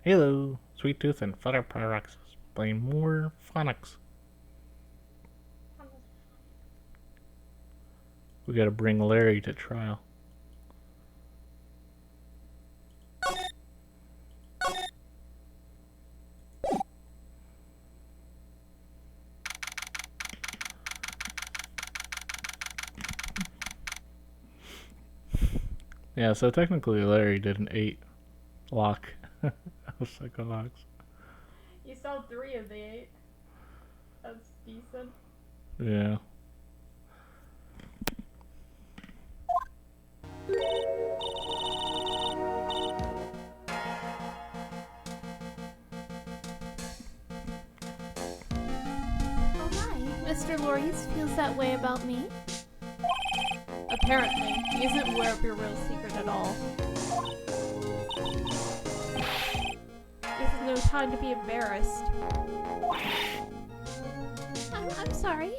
Hello, Sweet Tooth and Flutter Pyroxes playing more phonics. We gotta bring Larry to trial. Yeah, so technically Larry did an 8 lock of Psycho Locks. You saw 3 of the 8. That's decent. Yeah. Oh hi, Mr. Loris feels that way about me? Apparently, he isn't aware of your real secret at all. This is no time to be embarrassed. I'm sorry.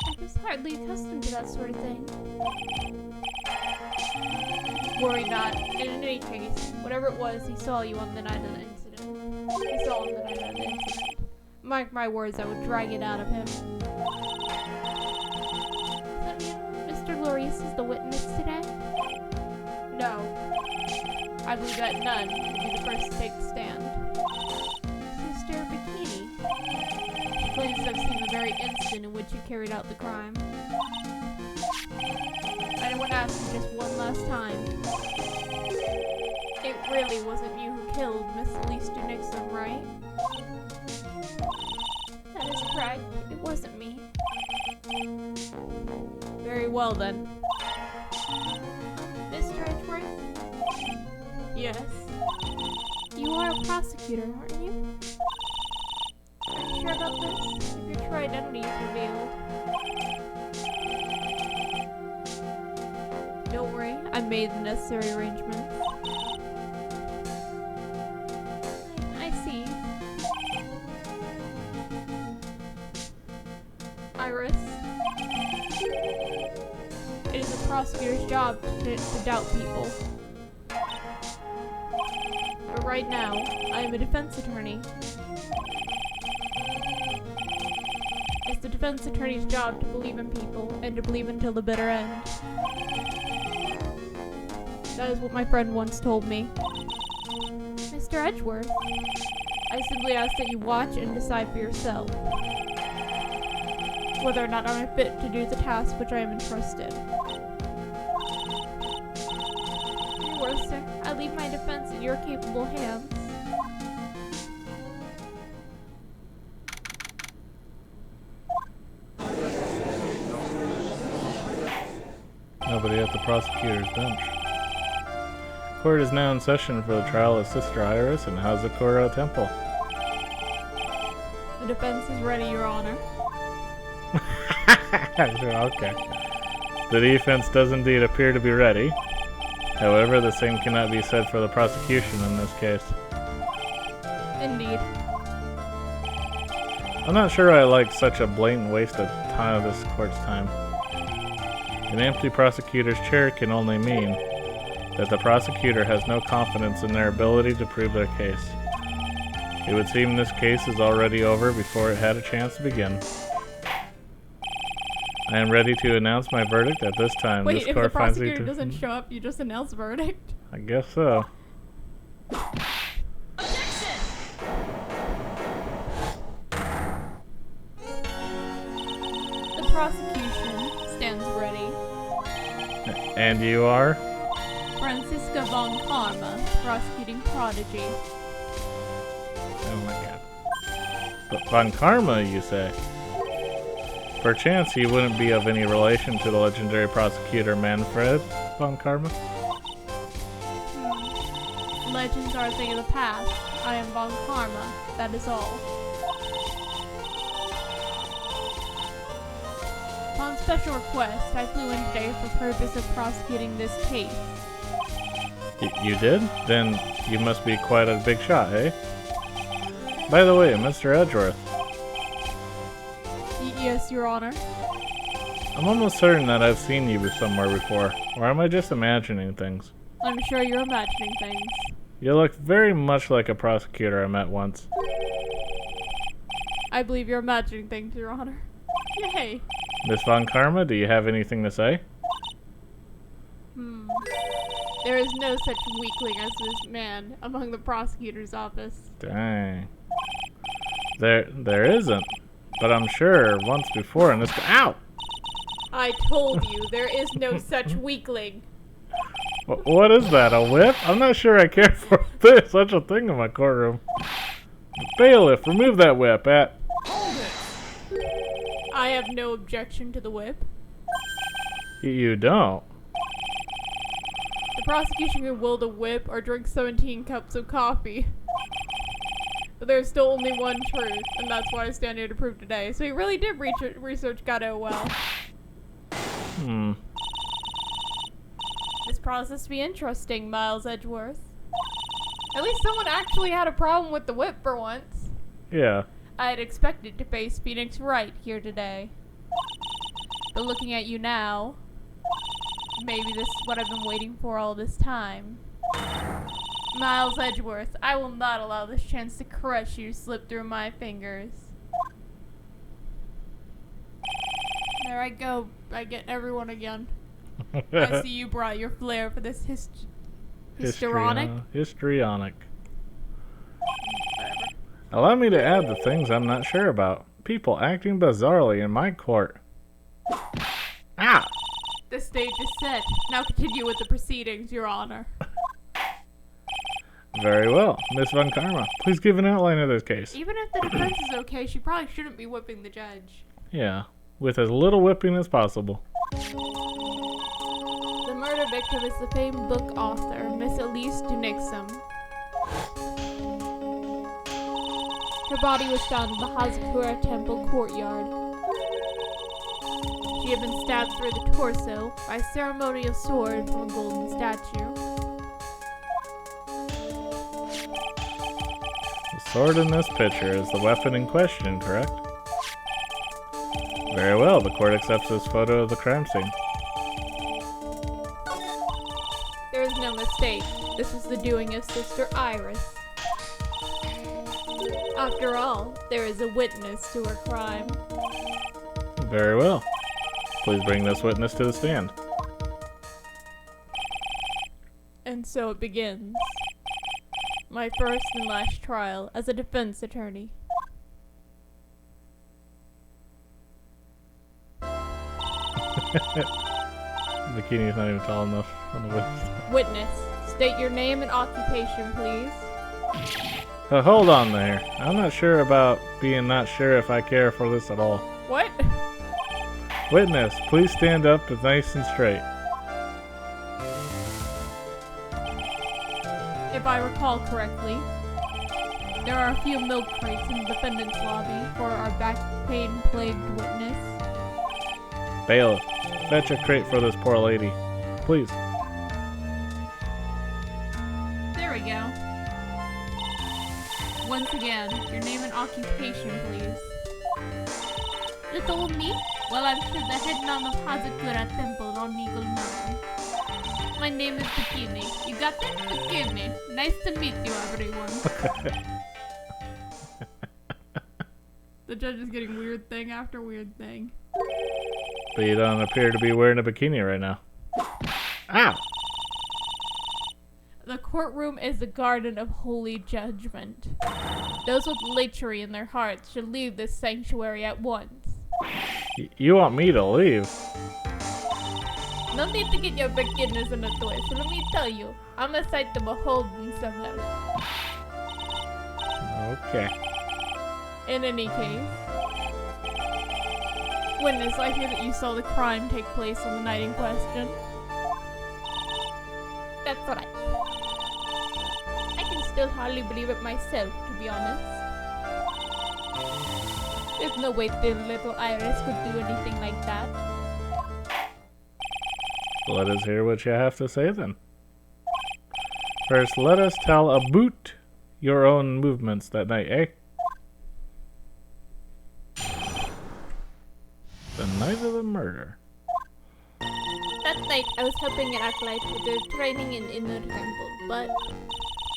I'm just hardly accustomed to that sort of thing. Worry not. In any case, whatever it was, he saw you on the night of the incident. He saw him the night of the incident. Mark my words, I would drag it out of him. That mean Mr. Loris is the witness today? No. I believe that none will be the first to take the stand. Sister Bikini. She claims to have seen the very instant in which you carried out the crime. I want to ask you just one last time. It really wasn't you who killed Miss Lisa Nixon, right? That is correct. It wasn't me. Very well then. Mr. Edgeworth, Yes. you are a prosecutor, aren't you? Are you sure about this? If your true identity is revealed. Don't worry, I made the necessary arrangements. I see. Iris. It is a prosecutor's job to doubt people. But right now, I am a defense attorney. It's the defense attorney's job to believe in people and to believe until the bitter end. That is what my friend once told me. Mr. Edgeworth, I simply ask that you watch and decide for yourself whether or not I am fit to do the task which I am entrusted. your worth, sir. I leave my defense in your capable hands. Nobody at the prosecutor's bench. Court is now in session for the trial of Sister Iris in Hazakura Temple. The defense is ready, Your Honor. Okay. The defense does indeed appear to be ready. However, the same cannot be said for the prosecution in this case. Indeed. I'm not sure I like such a blatant waste of time of this court's time. An empty prosecutor's chair can only mean that the prosecutor has no confidence in their ability to prove their case. It would seem this case is already over before it had a chance to begin. I am ready to announce my verdict at this time. Wait, this if court the finds me prosecutor doesn't show up, you just announce verdict? I guess so. The prosecution stands ready. And you are? Franziska von Karma, prosecuting prodigy. Oh my god. But Von Karma, you say? Perchance he wouldn't be of any relation to the legendary prosecutor Manfred Von Karma? Legends are a thing of the past. I am von Karma, that is all. Upon special request, I flew in today for purpose of prosecuting this case. You did? Then you must be quite a big shot, eh? By the way, Mr. Edgeworth, Yes, Your Honor. I'm almost certain that I've seen you somewhere before. Or am I just imagining things? I'm sure you're imagining things. You look very much like a prosecutor I met once. I believe you're imagining things, Your Honor. Yay. Miss Von Karma, do you have anything to say? There is no such weakling as this man among the prosecutor's office. Dang. There isn't. But I'm sure once before in this... Ow! I told you, there is no such weakling. What is that, a whip? I'm not sure I care for this, such a thing in my courtroom. Bailiff, remove that whip at... I have no objection to the whip. You don't? The prosecution can wield a whip or drink 17 cups of coffee. But there's still only one truth, and that's what I stand here to prove today. So he really did research Gato well. This process be interesting, Miles Edgeworth. At least someone actually had a problem with the whip for once. Yeah. I had expected to face Phoenix Wright here today. But looking at you now, maybe this is what I've been waiting for all this time. Miles Edgeworth, I will not allow this chance to crush you slip through my fingers. There I go. I get everyone again. I see you brought your flair for this histrionic. Histrionic. Allow me to add the things I'm not sure about. People acting bizarrely in my court. Ah! The stage is set. Now continue with the proceedings, Your Honor. Very well. Miss Von Karma, please give an outline of this case. Even if the defense is okay, she probably shouldn't be whipping the judge. Yeah, with as little whipping as possible. The murder victim is the famed book author, Miss Elise Dunixum. Her body was found in the Hazakura Temple courtyard. She had been stabbed through the torso by a ceremonial sword from a golden statue. The sword in this picture is the weapon in question, correct? Very well, the court accepts this photo of the crime scene. There is no mistake. This was the doing of Sister Iris. After all, there is a witness to her crime. Very well. Please bring this witness to the stand. And so it begins. My first and last trial as a defense attorney. Bikini's not even tall enough on the witness. Witness, state your name and occupation, please. Hold on there. I'm not sure about being not sure if I care for this at all. What? Witness, please stand up nice and straight. If I recall correctly, there are a few milk crates in the defendant's lobby for our back pain-plagued witness. Bailiff, fetch a crate for this poor lady. Please. There we go. Once again, your name and occupation, please. Little me? Well, I'm sure the head nun of Hazakura Temple on Eagle Mountain. My name is Bikini. You got that? Bikini. Nice to meet you, everyone. The judge is getting weird thing after weird thing. But you don't appear to be wearing a bikini right now. Ow! The courtroom is a garden of holy judgment. Those with lechery in their hearts should leave this sanctuary at once. You want me to leave? No need to get your beginners in a twist. Let me tell you, I'm a sight to behold in summer. Okay. In any case, witness, I hear that you saw the crime take place on the night in question. That's right. I can still hardly believe it myself, to be honest. There's no way the little Iris could do anything like that. Let us hear what you have to say then. First, let us tell about your own movements that night, eh? The night of the murder. That night, I was helping an acolyte with their training in Inner Temple, but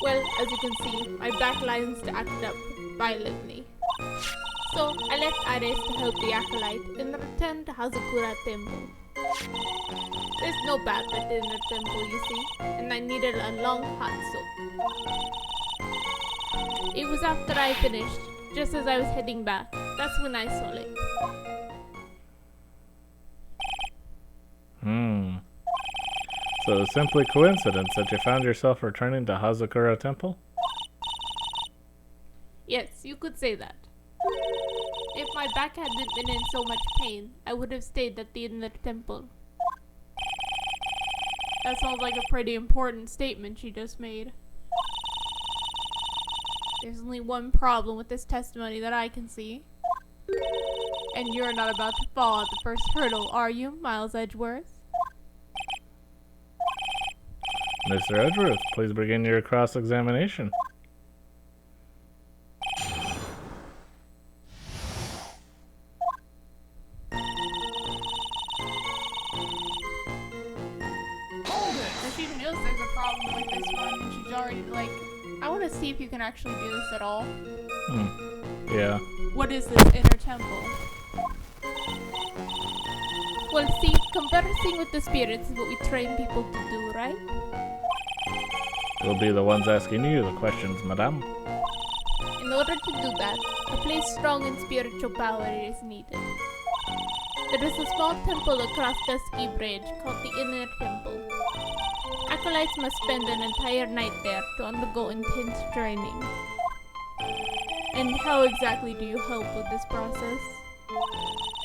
Well, as you can see, my back lines acted up violently. So I left Iris to help the acolyte and returned to Hazakura Temple. There's no bath at the inner temple, you see, and I needed a long hot soak. It was after I finished, just as I was heading back. That's when I saw it. So it was simply coincidence that you found yourself returning to Hazakura Temple? Yes, you could say that. If my back hadn't been in so much pain, I would have stayed at the inner temple. That sounds like a pretty important statement she just made. There's only one problem with this testimony that I can see. And you're not about to fall at the first hurdle, are you, Miles Edgeworth? Mr. Edgeworth, please begin your cross-examination. So she knows there's a problem with this one, and she's already like, I want to see if you can actually do this at all. Yeah. What is this inner temple? Well, see, conversing with the spirits is what we train people to do, right? We'll be the ones asking you the questions, madame. In order to do that, a place strong in spiritual power is needed. There is a small temple across the ski bridge called the Inner Temple. Acolytes must spend an entire night there to undergo intense training. And how exactly do you help with this process?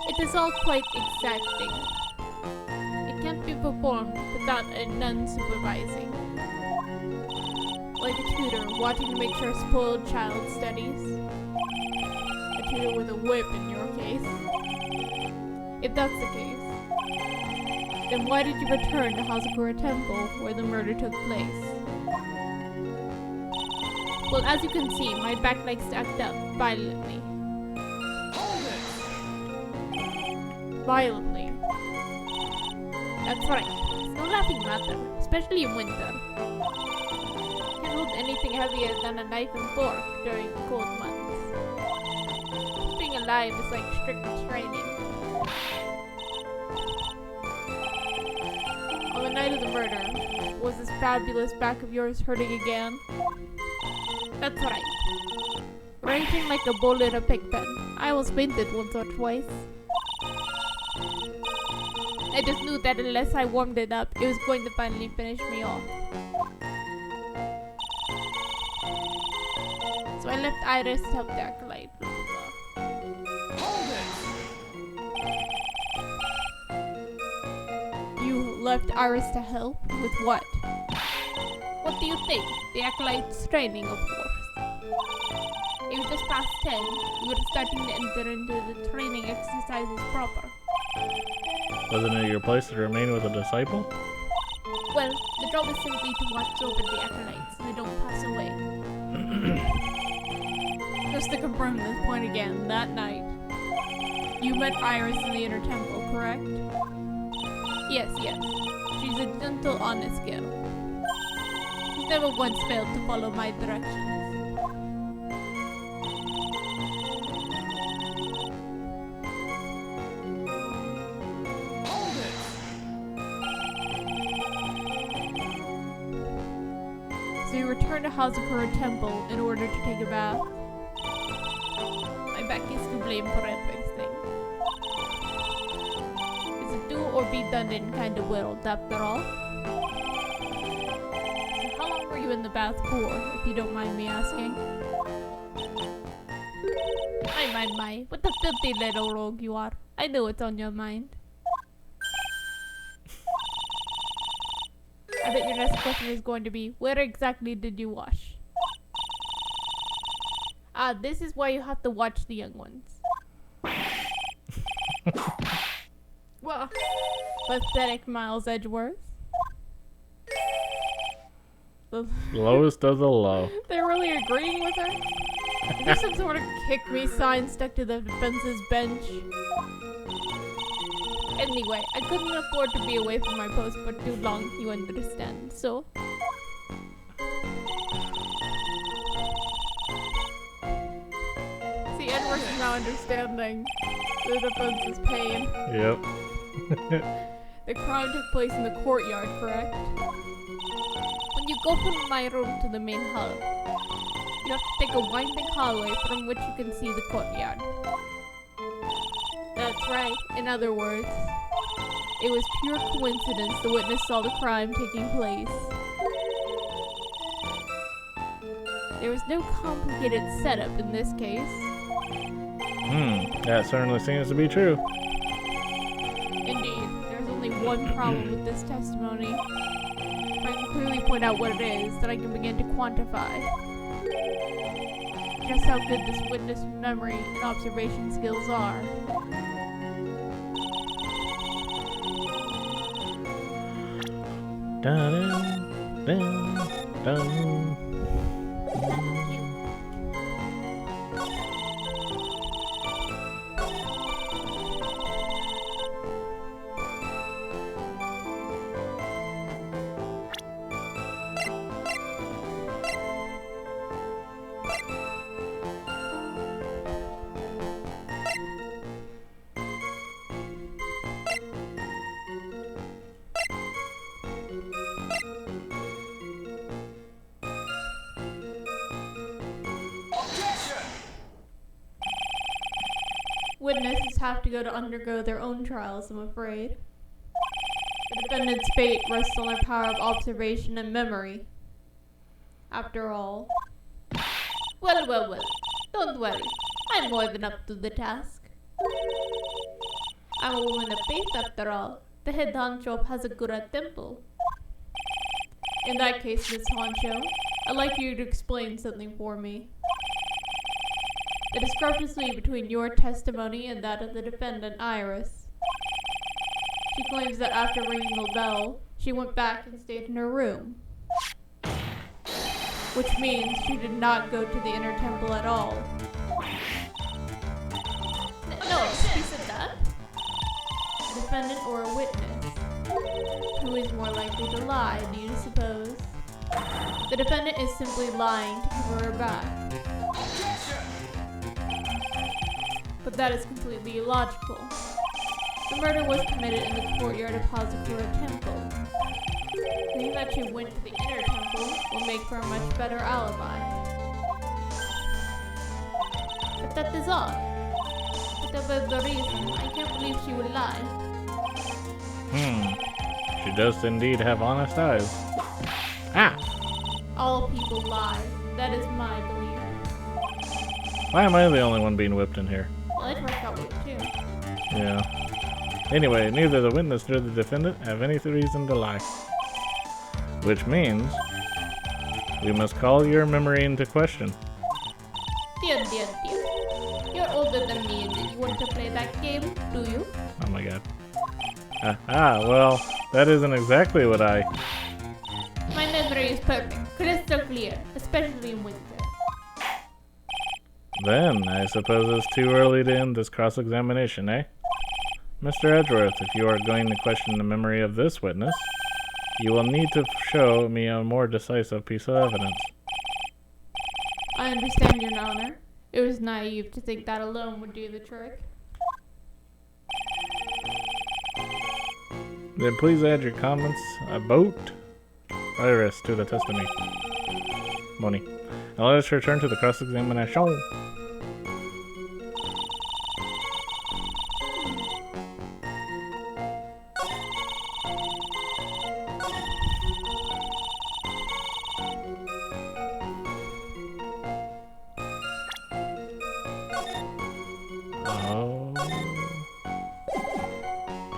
It is all quite exacting. It can't be performed without a nun supervising. Like a tutor watching to make sure a spoiled child studies? A tutor with a whip in your case? If that's the case, then why did you return to Hazakura Temple where the murder took place? Well, as you can see, my back legs act up violently. Violently. That's right. It's no laughing matter, especially in winter. Can't hold anything heavier than a knife and fork during the cold months. Being alive is like strict training. On the night of the murder, was this fabulous back of yours hurting again? That's right. Raging like a bull in a pig pen. I was fainted once or twice. I just knew that unless I warmed it up, it was going to finally finish me off. So I left Iris to help the acolyte. You left Iris to help? With what? What do you think? The acolyte's training, of course. It was just past 10. We were starting to enter into the training exercises proper. Wasn't it your place to remain with a disciple? Well, the job is simply to watch over the acolytes so they don't pass away. Just to confirm this point again, that night, you met Iris in the inner temple, correct? Yes. She's a gentle, honest girl. She's never once failed to follow my directions. So you returned to Hazakura Temple in order to take a bath? My back is to blame for everything. It's a do or be done in kind of world, after all. So how long were you in the bath for, if you don't mind me asking? My, what a filthy little rogue you are. I know what's on your mind. I bet your next question is going to be, where exactly did you wash? This is why you have to watch the young ones. Well, pathetic Miles Edgeworth. Lowest of the low. They're really agreeing with her? Is there some sort of kick me sign stuck to the defense's bench? Anyway, I couldn't afford to be away from my post for too long, you understand, so... course, now understanding the defense's pain. Yep. The crime took place in the courtyard, correct? When you go from my room to the main hall, you have to take a winding hallway from which you can see the courtyard. That's right. In other words, it was pure coincidence the witness saw the crime taking place. There was no complicated setup in this case. That certainly seems to be true. Indeed, there's only one problem with this testimony. If I can clearly point out what it is, then I can begin to quantify just how good this witness' memory and observation skills are. Dun, dun, dun. Witnesses have to undergo their own trials, I'm afraid. The defendant's fate rests on their power of observation and memory. After all. Well. Don't worry. I'm more than up to the task. I'm a woman of faith, after all. The head honcho of Hazakura Temple. In that case, Miss Honcho, I'd like you to explain something for me. The discrepancy between your testimony and that of the defendant, Iris. She claims that after ringing the bell, she went back and stayed in her room. Which means she did not go to the inner temple at all. No, she said that. A defendant or a witness? Who is more likely to lie, do you suppose? The defendant is simply lying to cover her back. But that is completely illogical. The murder was committed in the courtyard of Hazakura Temple. Saying that she went to the inner temple will make for a much better alibi. But that is all. Whatever the reason, I can't believe she would lie. She does indeed have honest eyes. Ah! All people lie. That is my belief. Why am I the only one being whipped in here? Well, I tried that one too. Yeah. Anyway, neither the witness nor the defendant have any reason to lie. Which means we must call your memory into question. Dear. You're older than me. Do you want to play that game? Do you? Oh my god. Well, that isn't exactly what I... My memory is perfect. Crystal clear. Especially in winter. Then, I suppose it's too early to end this cross-examination, eh? Mr. Edgeworth, if you are going to question the memory of this witness, you will need to show me a more decisive piece of evidence. I understand, Your Honor. It was naive to think that alone would do the trick. Then please add your comments about Iris to the testimony. Money. Now let us return to the cross-examination.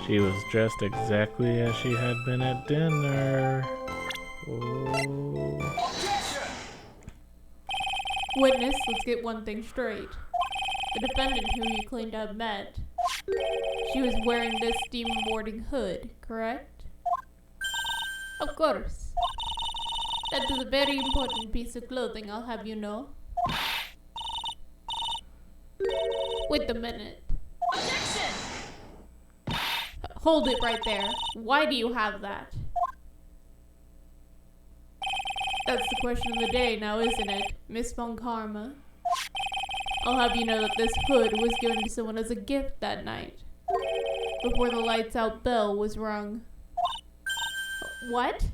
She was dressed exactly as she had been at dinner. Oh. Witness, let's get one thing straight. The defendant whom you claim to have met, she was wearing this demon warding hood, correct? Of course. That is a very important piece of clothing, I'll have you know. Wait a minute. Hold it right there. Why do you have that? That's the question of the day now, isn't it, Miss Von Karma? I'll have you know that this hood was given to someone as a gift that night, before the lights out bell was rung. What?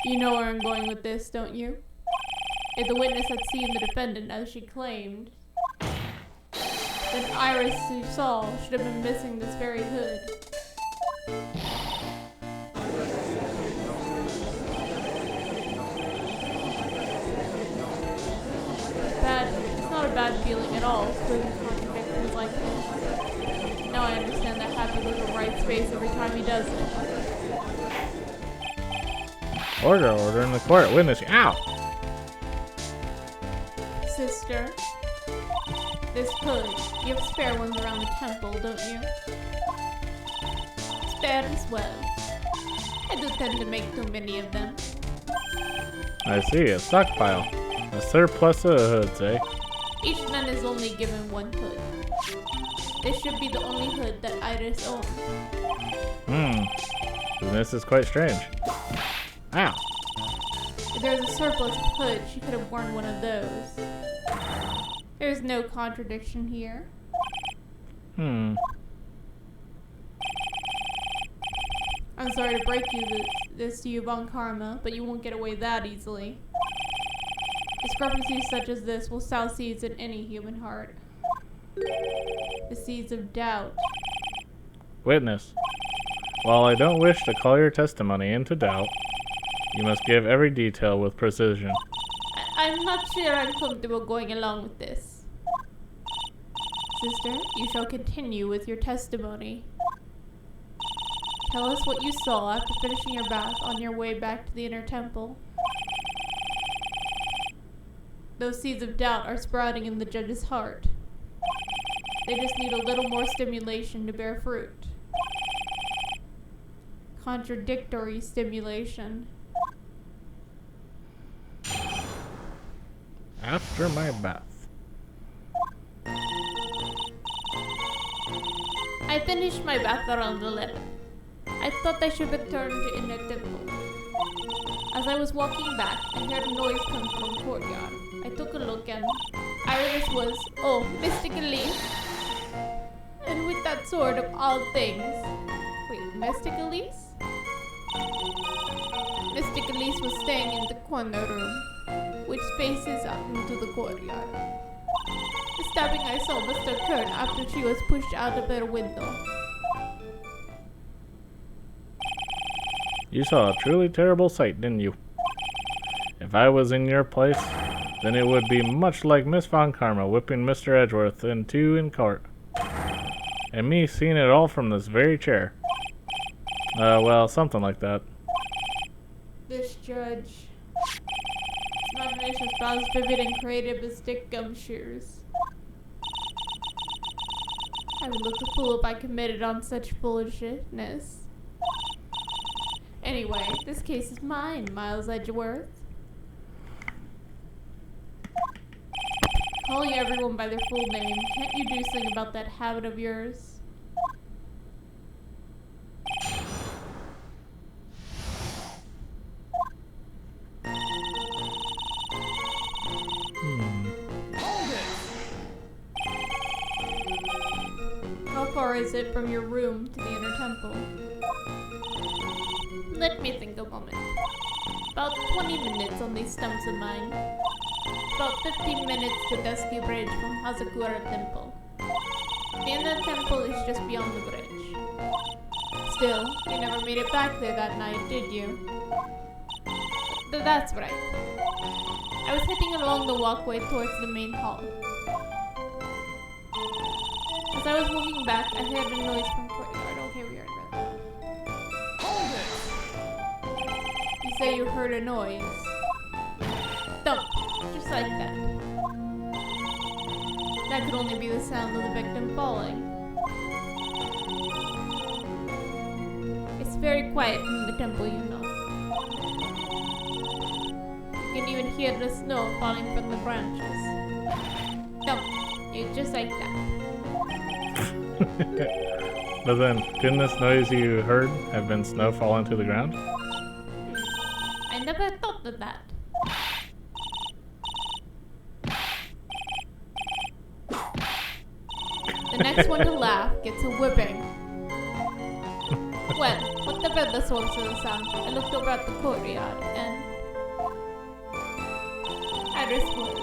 You know where I'm going with this, don't you? If the witness had seen the defendant as she claimed, then Iris, who saw, should have been missing this very hood. It's not a bad feeling at all, proving contradictions like this. Now I understand that Happy lives a right space every time he does it. Order in the court. Witness. Ow! Sister, this hood, you have spare ones around the temple, don't you? Spare as well. I do tend to make too many of them. I see. A stockpile. A surplus of hoods, eh? Each nun is only given one hood. This should be the only hood that Iris owns. This is quite strange. Ow! If there was a surplus hood, she could have worn one of those. There's no contradiction here. Hmm. I'm sorry to break this to you, Von Karma, but you won't get away that easily. Discrepancies such as this will sow seeds in any human heart. The seeds of doubt. Witness. While I don't wish to call your testimony into doubt, you must give every detail with precision. I'm not sure I'm comfortable going along with this. Sister, you shall continue with your testimony. Tell us what you saw after finishing your bath on your way back to the inner temple. Those seeds of doubt are sprouting in the judge's heart. They just need a little more stimulation to bear fruit. Contradictory stimulation. After my bath. I finished my bath around 11. I thought I should return to inner temple. As I was walking back, I heard a noise come from the courtyard. I took a look and Iris was, Mystic Elise. And with that sword of all things. Wait, Mystic Elise? Mystic Elise was staying in the corner room, which faces out into the courtyard. The stabbing I saw must have occurred after she was pushed out of her window. You saw a truly terrible sight, didn't you? If I was in your place, then it would be much like Miss Von Karma whipping Mr. Edgeworth in court. And me seeing it all from this very chair. Well, something like that. This judge. His imagination is about as vivid and creative as Dick Gumshoe's. I would look a fool if I committed on such foolishness. Anyway, this case is mine, Miles Edgeworth. Calling everyone by their full name, can't you do something about that habit of yours? How far is it from your room to the inner temple? Let me think a moment. About 20 minutes on these stumps of mine. About 15 minutes to Dusky Bridge from Hazakura Temple. The inner temple is just beyond the bridge. Still, you never made it back there that night, did you? That's right. I was heading along the walkway towards the main hall. As I was walking back, I heard a noise from courtyard. Okay, we are ready. You say you heard a noise. Thump, just like that. That could only be the sound of the victim falling. It's very quiet in the temple, you know. You can even hear the snow falling from the branches. Thump, just like that. But then, couldn't this noise you heard have been snow falling to the ground? I never thought of that. The next one to laugh gets a whipping. Well, whatever the source of the sound, I looked over at the courtyard and Iris was.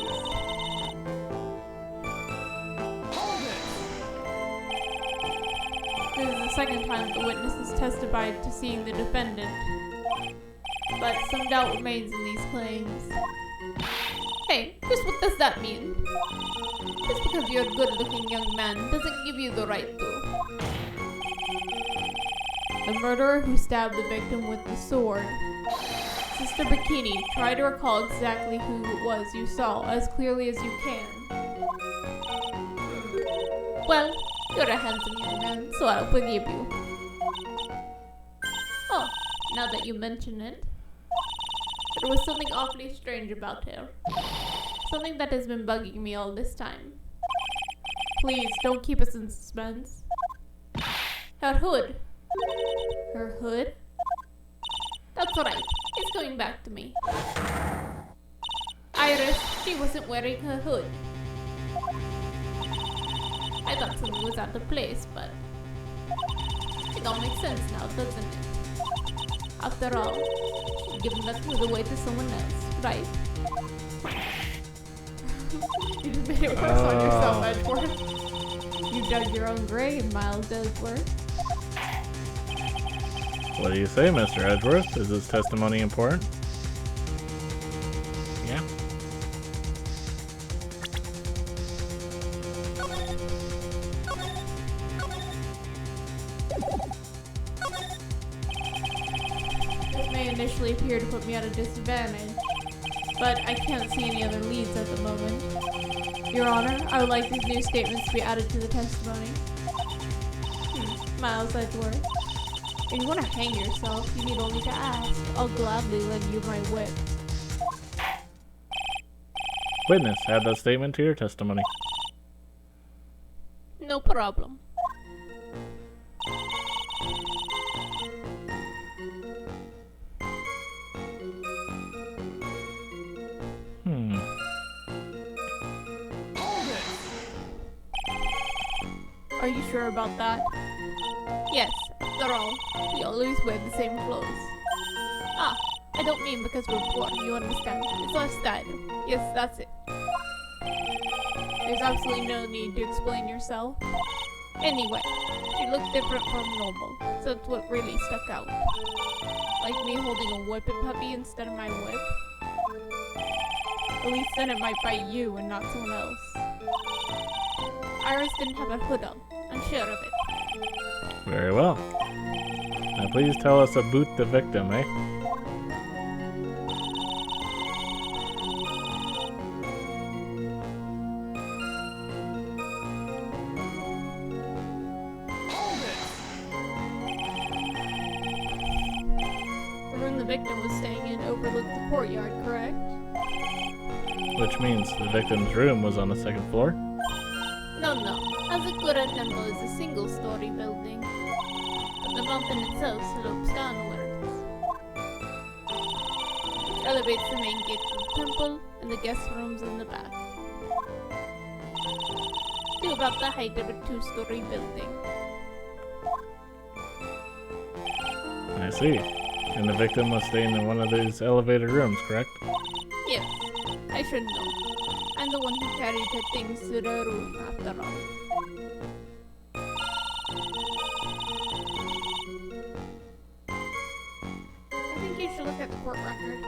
This is the second time the witness has testified to seeing the defendant, but some doubt remains in these claims. Hey, just what does that mean? Just because you're a good-looking young man doesn't give you the right to. The murderer who stabbed the victim with the sword. Sister Bikini, try to recall exactly who it was you saw as clearly as you can. Well, you're a handsome young man, so I'll forgive you. Oh, now that you mention it, there was something awfully strange about her. Something that has been bugging me all this time. Please, don't keep us in suspense. Her hood. Her hood? That's right. It's coming back to me. Iris, she wasn't wearing her hood. I thought something was out of place, but it all makes sense now, doesn't it? After all, you've given that hood away to someone else, right? You just made it worse on yourself, Edgeworth. You dug your own grave, Miles Edgeworth. What do you say, Mr. Edgeworth? Is this testimony important? Yeah. This may initially appear to put me at a disadvantage, but I can't see any other leads at the moment. Your Honor, I would like these new statements to be added to the testimony. Miles Edgeworth. If you want to hang yourself, you need only to ask. I'll gladly lend you my whip. Witness, add that statement to your testimony. No problem. Are you sure about that? Yes, after all, we always wear the same clothes. Ah, I don't mean because we're poor, you understand. It's our style. Yes, that's it. There's absolutely no need to explain yourself. Anyway, she looked different from normal, so that's what really stuck out. Like me holding a whippet puppy instead of my whip. At least then it might bite you and not someone else. Iris didn't have a hood on, I'm sure of it. Very well. Now please tell us about the victim, eh? The room the victim was staying in overlooked the courtyard, correct? Which means the victim's room was on the second floor? No. Azakura Temple is a single-story building, but the mountain itself slopes downwards. It elevates the main gate to the temple and the guest rooms in the back, to about the height of a two-story building. I see. And the victim was staying in one of these elevated rooms, correct? Yes, I should know. I'm the one who carried her things to the room, after all. I think you should look at the court record.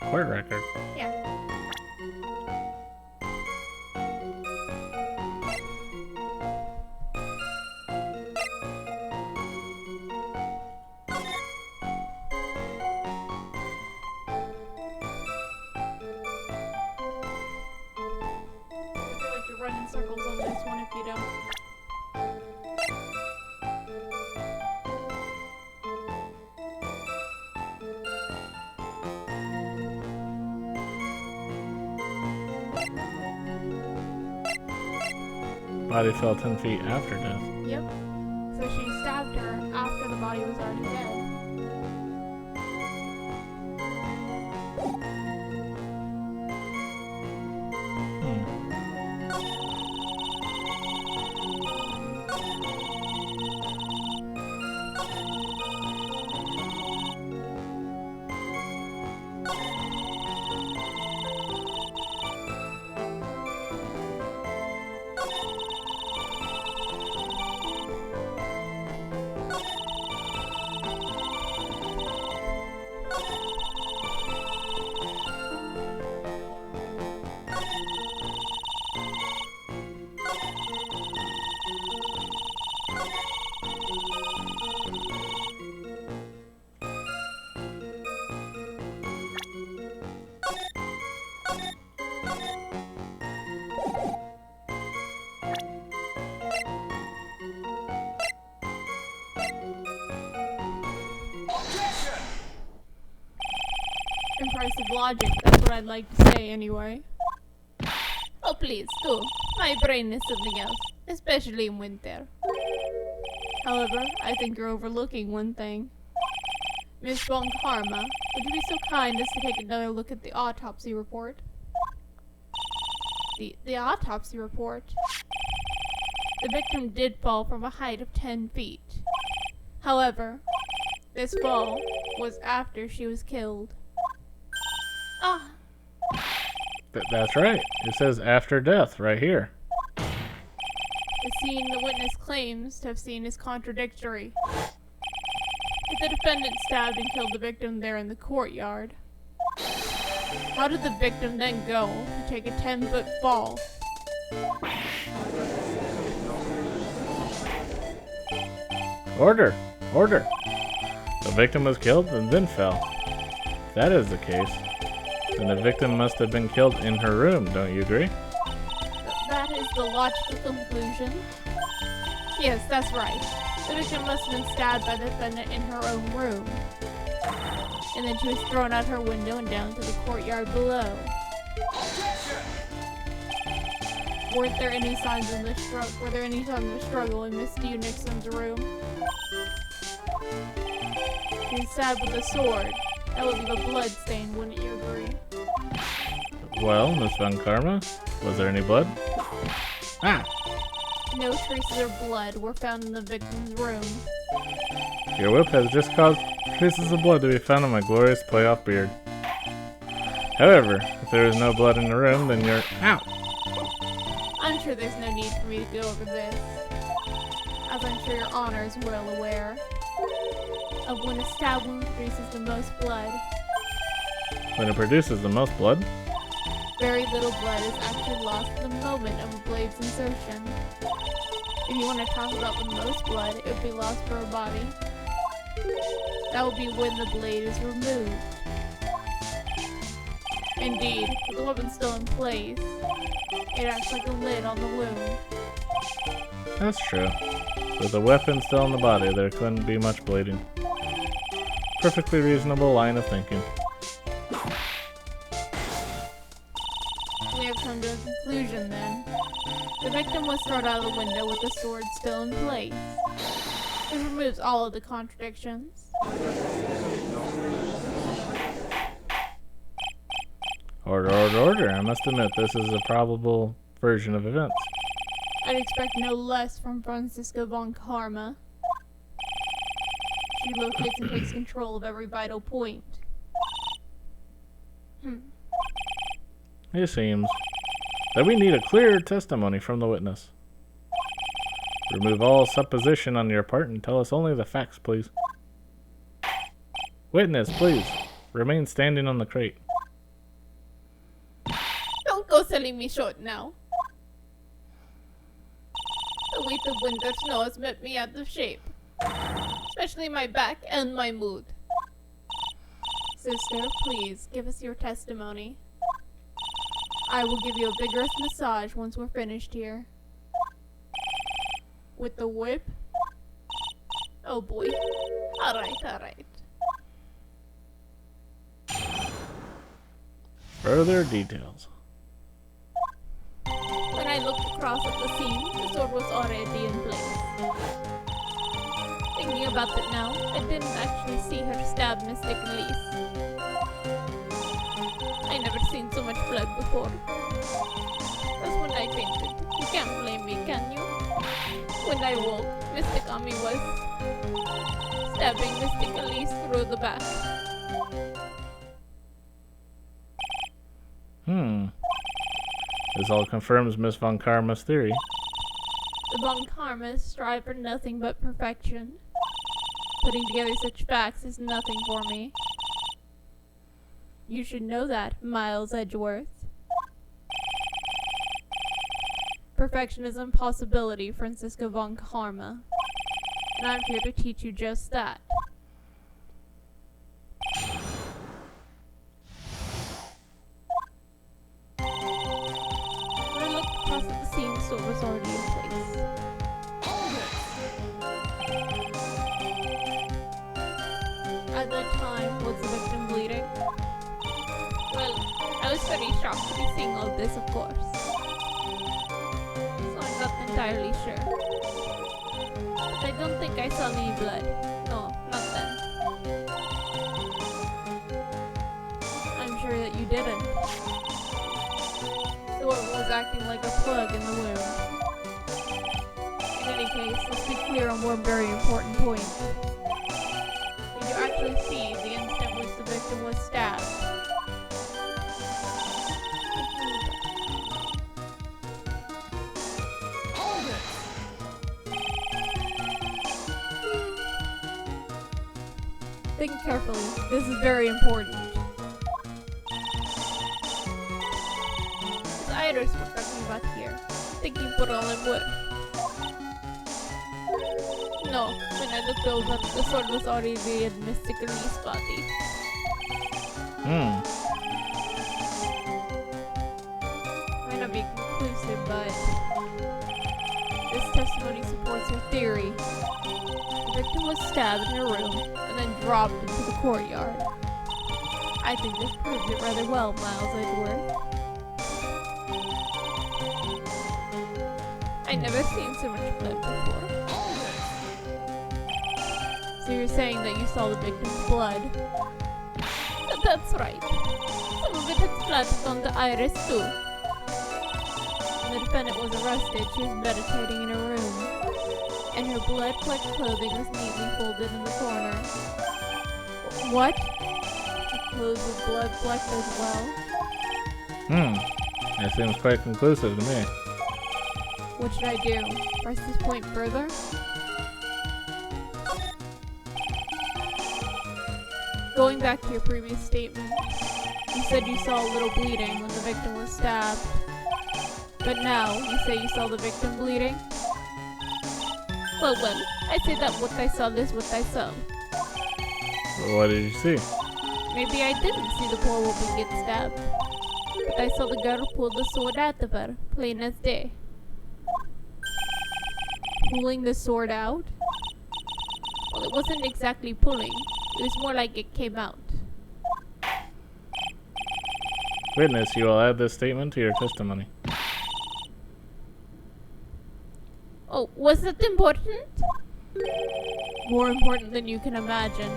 Court record. Yeah. Running circles on this one if you don't. Body fell 10 feet after death. Yep. So she stabbed her after the body was already dead. derisive logic, that's what I'd like to say anyway. Oh, please, do. My brain is something else, especially in winter. However, I think you're overlooking one thing. Miss Von Karma, would you be so kind as to take another look at the autopsy report? The autopsy report? The victim did fall from a height of 10 feet. However, this fall was after she was killed. Ah, That's right. It says after death right here. The scene the witness claims to have seen is contradictory. If the defendant stabbed and killed the victim there in the courtyard, how did the victim then go to take a 10-foot fall? Order! Order! The victim was killed and then fell. If that is the case, then the victim must have been killed in her room, don't you agree? That is the logical conclusion. Yes, that's right. The victim must have been stabbed by the defendant in her own room. And then she was thrown out her window and down to the courtyard below. Weren't there any signs of the struggle in Miss Steve Nixon's room? She was stabbed with a sword. That would leave a blood stain, wouldn't you agree? Well, Miss Von Karma, was there any blood? Ah! No traces of blood were found in the victim's room. Your whip has just caused traces of blood to be found on my glorious playoff beard. However, if there is no blood in the room, then you're out. I'm sure there's no need for me to go over this, as I'm sure your honor is well aware of when a stab wound produces the most blood. When it produces the most blood? Very little blood is actually lost at the moment of a blade's insertion. If you want to talk about the most blood, it would be lost for a body. That would be when the blade is removed. Indeed, with the weapon still in place, it acts like a lid on the wound. That's true. With the weapon still in the body, there couldn't be much bleeding. Perfectly reasonable line of thinking. We have come to a conclusion then. The victim was thrown out of the window with the sword still in place. It removes all of the contradictions. Order, order, order. I must admit, this is a probable version of events. I'd expect no less from Francisca Von Karma. She locates and takes control of every vital point. It seems that we need a clear testimony from the witness. Remove all supposition on your part and tell us only the facts, please. Witness, please, remain standing on the crate. don't go selling me short now. The weight of winter snow has met me out of shape, especially my back and my mood. Sister, please, give us your testimony. I will give you a vigorous massage once we're finished here. With the whip? Oh boy. Alright. Further details. When I looked across at the scene, the sword was already in place. Thinking about it now, I didn't actually see her stab Mystic Elise. I never seen so much blood before. That's when I fainted. You can't blame me, can you? When I woke, Mystic Ami was stabbing Mystic Elise through the back. This all confirms Miss Von Karma's theory. The Von Karmas strive for nothing but perfection. Putting together such facts is nothing for me. You should know that, Miles Edgeworth. Perfection is an impossibility, Francisca Von Karma. And I'm here to teach you just that. When I looked across at the scene, the sword was already in place. At that time, was the victim bleeding? I was very shocked to be seeing all this, of course. So I'm not entirely sure. But I don't think I saw any blood. No, not then. I'm sure that you didn't. The woman was acting like a plug in the wound. In any case, let's be clear on one very important point. Did you actually see the instant which the victim was stabbed? Think carefully. This is very important. It's Iris we're talking about here. Thinking for all it would. No, when I looked over, the sword was already in Mr. Galee's body. Might not be conclusive, but this testimony supports her theory. The victim was stabbed in her room and then dropped into the courtyard. I think this proves it rather well, Miles Edgeworth. I never seen so much blood before. So you're saying that you saw the victim's blood? That's right. Some of it had splattered onto Iris too. When the defendant was arrested, she was meditating in her room, and her blood-flecked clothing was neatly folded in the corner. What? Her clothes were blood-flecked as well? That seems quite conclusive to me. What should I do? Press this point further? Going back to your previous statement, you said you saw a little bleeding when the victim was stabbed. But now, you say you saw the victim bleeding? Well, I say that what I saw is what I saw. But what did you see? Maybe I didn't see the poor woman get stabbed. But I saw the girl pull the sword out of her, plain as day. Pulling the sword out? Well, it wasn't exactly pulling. It was more like it came out. Witness, you will add this statement to your testimony. Oh, was it important? More important than you can imagine.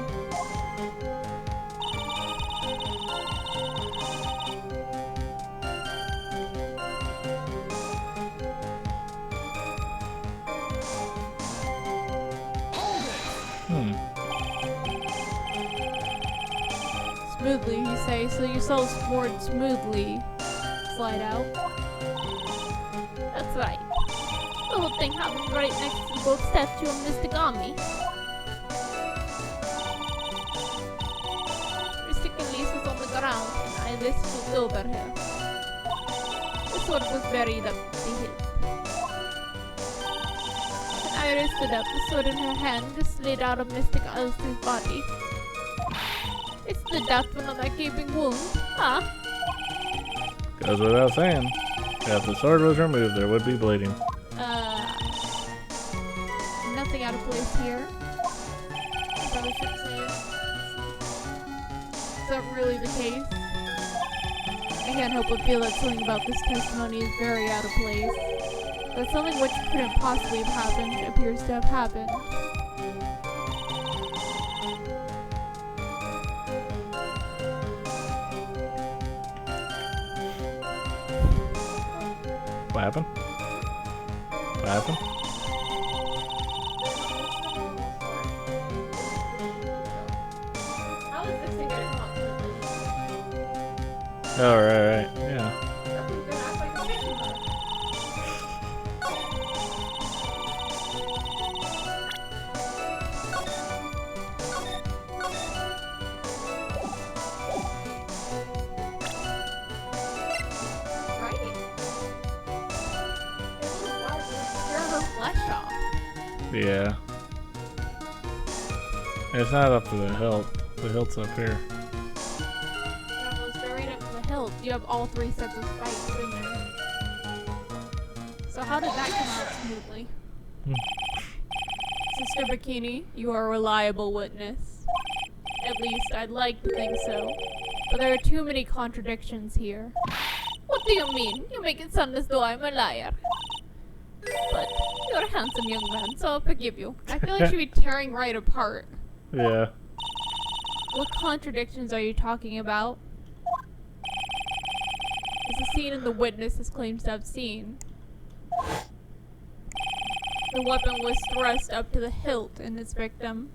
Smoothly, you say, so you saw the sword smoothly slide out? That's right. The whole thing happened right next to the gold statue of Mr. Gami. Mr. Galees was on the ground and Iris stood over her. The sword was buried up the hill. When Iris stood up, the sword in her hand just slid out of Mr. Galees' body. It stood out from another gaping wound, huh? Goes without saying. If the sword was removed, there would be bleeding. Nothing out of place here. I probably shouldn't say it. Is that really the case? I can't help but feel that something about this testimony is very out of place. That something which couldn't possibly have happened appears to have happened. What happened? What happened? How is this thing gonna come out to Oh, right. Yeah. Nothing's gonna act like a chicken. Right? Tear her flesh off. Yeah. It's not up to the hilt. The hilt's up here. Yeah, well, it's buried up to the hilt. You have all three sets of spikes in there. So how did that come out smoothly? Sister Bikini, you are a reliable witness. At least I'd like to think so. But there are too many contradictions here. What do you mean? You make it sound as though I'm a liar. But you're a handsome young man, so I'll forgive you. I feel like she'd be tearing right apart. Yeah. What contradictions are you talking about? Is the scene in the witnesses claims to have seen? The weapon was thrust up to the hilt in its victim.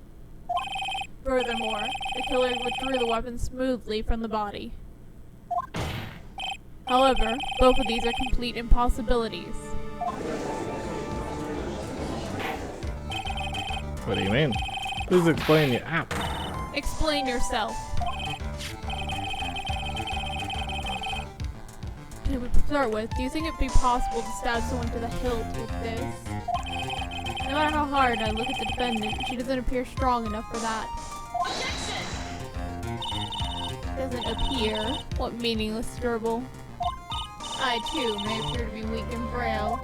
Furthermore, the killer withdrew the weapon smoothly from the body. However, both of these are complete impossibilities. What do you mean? Please explain your app. Explain yourself. To start with, do you think it'd be possible to stab someone to the hilt with this? No matter how hard I look at the defendant, she doesn't appear strong enough for that. Doesn't appear? What meaningless gerbil? I, too, may appear to be weak and frail,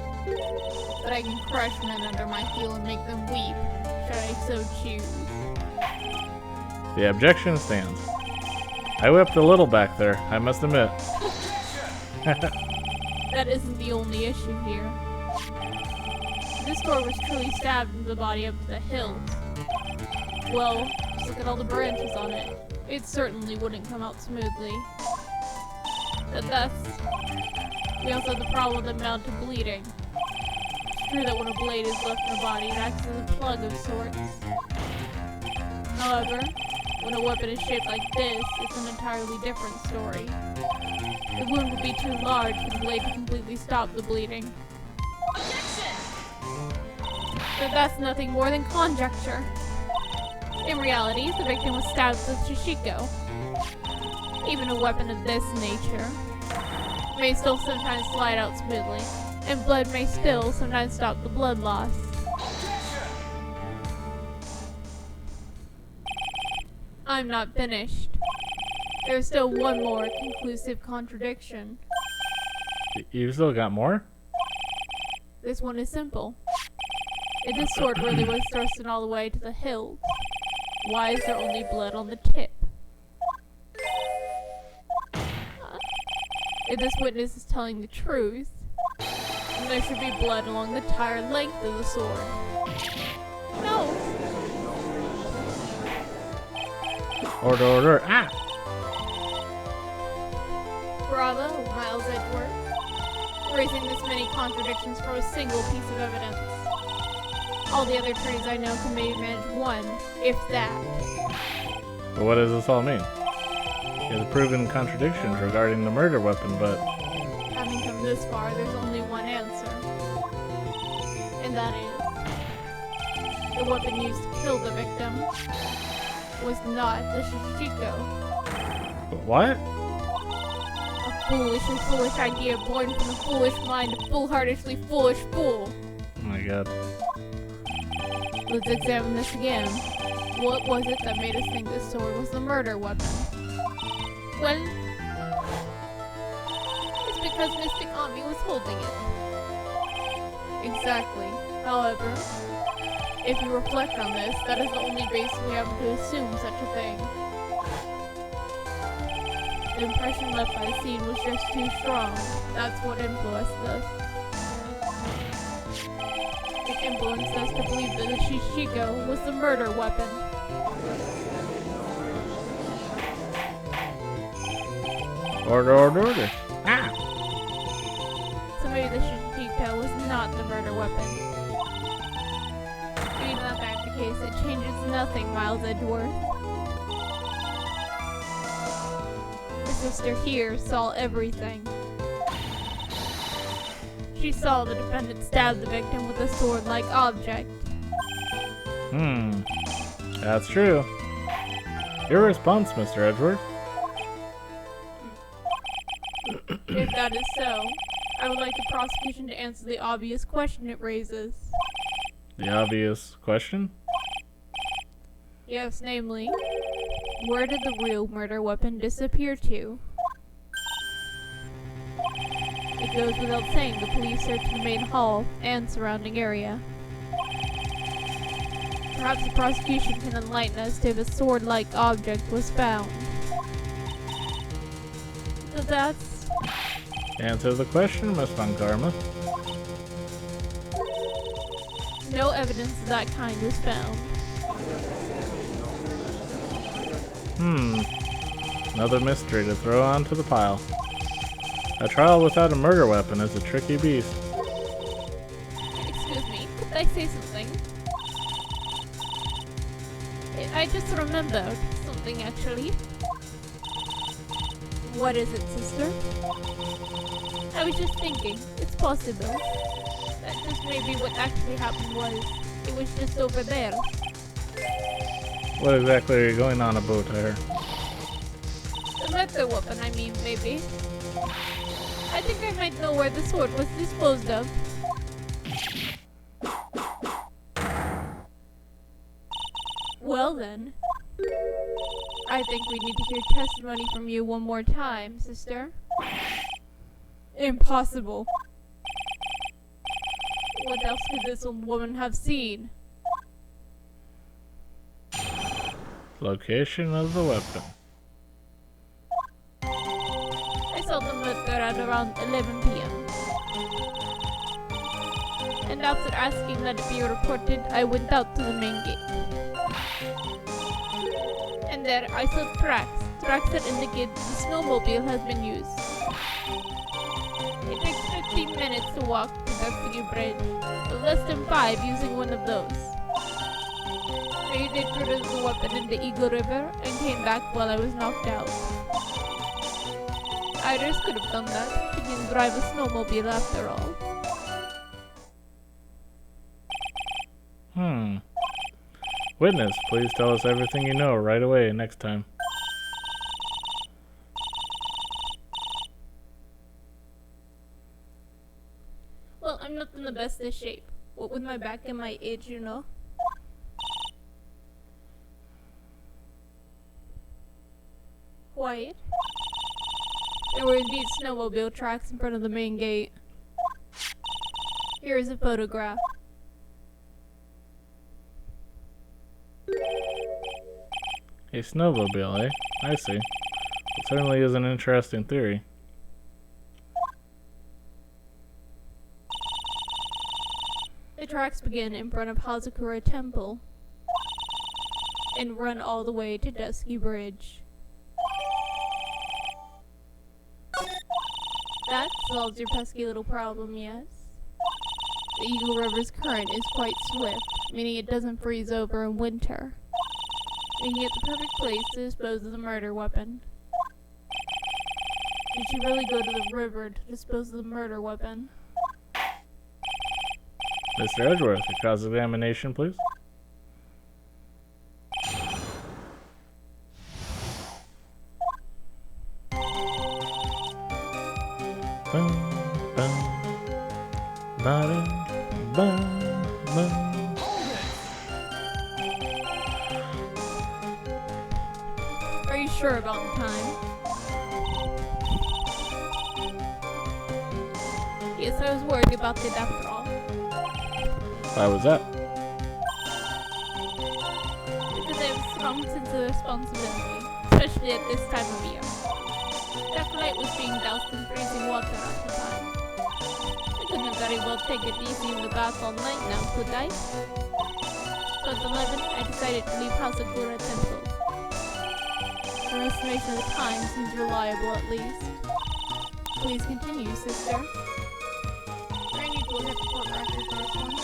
but I can crush men under my heel and make them weep, should I so choose. The objection stands. I whipped a little back there, I must admit. That isn't the only issue here. If this sword was truly stabbed into the body up to the hilt, well, just look at all the branches on it. It certainly wouldn't come out smoothly. But thus, we also have the problem of the amount of bleeding. It's true that when a blade is left in the body, it acts as a plug of sorts. However, when a weapon is shaped like this, it's an entirely different story. The wound would be too large for the blade to completely stop the bleeding. But that's nothing more than conjecture. In reality, the victim was stabbed with shishiko. Even a weapon of this nature may still sometimes slide out smoothly, and blood may still sometimes stop the blood loss. I'm not finished. There's still one more conclusive contradiction. You still got more? This one is simple. If this sword really was thrusted all the way to the hilt, why is there only blood on the tip? If this witness is telling the truth, then there should be blood along the entire length of the sword. No! Order, order, ah! Bravo, Miles Edgeworth. Raising this many contradictions from a single piece of evidence. All the other attorneys I know can maybe manage one, if that. But what does this all mean? You have proven contradictions regarding the murder weapon, but... Having come this far, there's only one answer. And that is... the weapon used to kill the victim was not the shishiko. What? A foolish and foolish idea born from a foolish mind of foolhardishly foolish fool. Oh my god. Let's examine this again. What was it that made us think this sword was the murder weapon? Well, it's because Mystic Ami was holding it. Exactly. However, if you reflect on this, that is the only basis we have to assume such a thing. The impression left by the scene was just too strong. That's what influenced us. It influenced us to believe that the shishiko was the murder weapon. Order, order, order. Ah! So maybe the shishiko was not the murder weapon. Being that fact the case, it changes nothing, Miles Edgeworth. The sister here saw everything. She saw the defendant stab the victim with a sword-like object. That's true. Your response, Mr. Edgeworth? If that is so, I would like the prosecution to answer the obvious question it raises. The obvious question? Yes, namely, where did the real murder weapon disappear to? It goes without saying the police searched the main hall and surrounding area. Perhaps the prosecution can enlighten us to if a sword-like object was found. So that's... Answer the question, Miss Von Karma. No evidence of that kind was found. Another mystery to throw onto the pile. A trial without a murder weapon is a tricky beast. Excuse me, could I say something? I just remembered something, actually. What is it, sister? I was just thinking, it's possible that just maybe what actually happened was, it was just over there. What exactly are you going on about here? The murder weapon, I mean, maybe. I think I might know where the sword was disposed of. Well then, I think we need to hear testimony from you one more time, sister. Impossible. What else could this old woman have seen? Location of the weapon. I saw the murder at around 11 p.m. And after asking that it be reported, I went out to the main gate. And there I saw tracks that indicate the snowmobile has been used. It takes 15 minutes to walk to Dusty Bridge, but less than 5 using one of those. Maybe they threw the weapon in the Eagle River and came back while I was knocked out. Iris could have done that. She didn't drive a snowmobile after all. Witness, please tell us everything you know right away next time. Well, I'm not in the best of shape. What with my back and my age, you know. Quiet. There were indeed snowmobile tracks in front of the main gate. Here is a photograph. A snowmobile, eh? I see. It certainly is an interesting theory. The tracks begin in front of Hazakura Temple and run all the way to Dusky Bridge. That solves your pesky little problem, yes? The Eagle River's current is quite swift, meaning it doesn't freeze over in winter, making it the perfect place to dispose of the murder weapon. Did you really go to the river to dispose of the murder weapon? Mr. Edgeworth, a cross-examination, please. Bum, bum, ba-dum, bum, bum. Are you sure about the time? Yes, I was worried about it after all. Why was that? Because I have a strong sense of responsibility, especially at this time of year. That light was being doused in freezing water at the time. I couldn't very well take it easy in the bath all night now, could I? So at 11, I decided to leave Hazakura Temple. Your estimation of the time seems reliable at least. Please continue, sister. I need to look at the court record for this one.